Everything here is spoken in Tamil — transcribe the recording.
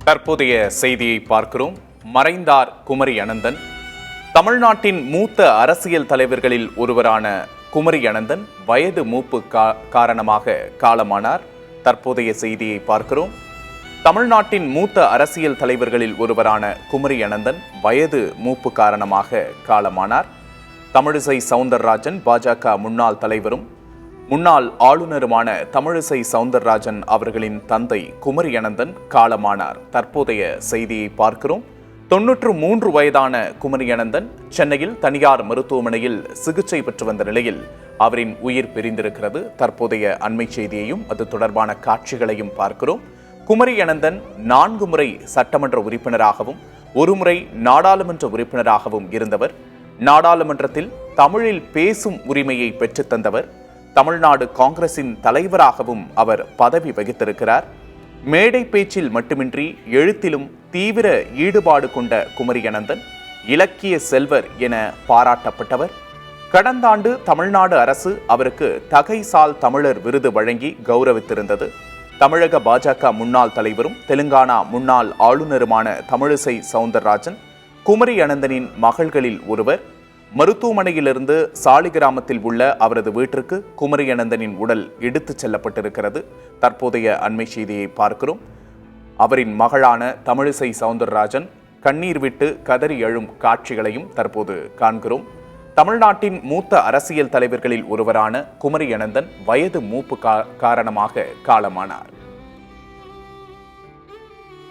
தற்போதைய செய்தியை பார்க்கிறோம். மறைந்தார் குமரி அனந்தன். தமிழ்நாட்டின் மூத்த அரசியல் தலைவர்களில் ஒருவரான குமரி அனந்தன் வயது மூப்பு காரணமாக காலமானார். தற்போதைய செய்தியை பார்க்கிறோம். தமிழ்நாட்டின் மூத்த அரசியல் தலைவர்களில் ஒருவரான குமரி அனந்தன் வயது மூப்பு காரணமாக காலமானார். தமிழிசை சவுந்தரராஜன் பாஜக முன்னாள் தலைவரும் முன்னாள் ஆளுநருமான தமிழிசை சவுந்தரராஜன் அவர்களின் தந்தை குமரி அனந்தன் காலமானார். தற்போதைய செய்தியை பார்க்கிறோம். 93 வயதான குமரி அனந்தன் சென்னையில் தனியார் மருத்துவமனையில் சிகிச்சை பெற்று வந்த நிலையில் அவரின் உயிர் பிரிந்திருக்கிறது. தற்போதைய அண்மை செய்தியையும் அது தொடர்பான காட்சிகளையும் பார்க்கிறோம். குமரி அனந்தன் 4 முறை சட்டமன்ற உறுப்பினராகவும் 1 முறை நாடாளுமன்ற உறுப்பினராகவும் இருந்தவர். நாடாளுமன்றத்தில் தமிழில் பேசும் உரிமையை பெற்றுத் தந்தவர். தமிழ்நாடு காங்கிரசின் தலைவராகவும் அவர் பதவி வகித்திருக்கிறார். மேடை பேச்சில் மட்டுமின்றி எழுத்திலும் தீவிர ஈடுபாடு கொண்ட குமரி அனந்தன் இலக்கிய செல்வர் என பாராட்டப்பட்டவர். கடந்த ஆண்டு தமிழ்நாடு அரசு அவருக்கு தகைசால் தமிழர் விருது வழங்கி கௌரவித்திருந்தது. தமிழக பாஜக முன்னாள் தலைவரும் தெலுங்கானா முன்னாள் ஆளுநருமான தமிழிசை சவுந்தரராஜன் குமரி அனந்தனின் மகள்களில் ஒருவர். மருத்துவமனையிலிருந்து சாலிகிராமத்தில் உள்ள அவரது வீட்டிற்கு குமரி அனந்தனின் உடல் எடுத்துச் செல்லப்பட்டிருக்கிறது. தற்போதைய அண்மை செய்தியை பார்க்கிறோம். அவரின் மகளான தமிழிசை சவுந்தரராஜன் கண்ணீர் விட்டு கதறி எழும் காட்சிகளையும் தற்போது காண்கிறோம். தமிழ்நாட்டின் மூத்த அரசியல் தலைவர்களில் ஒருவரான குமரி அனந்தன் வயது மூப்பு காரணமாக காலமானார்.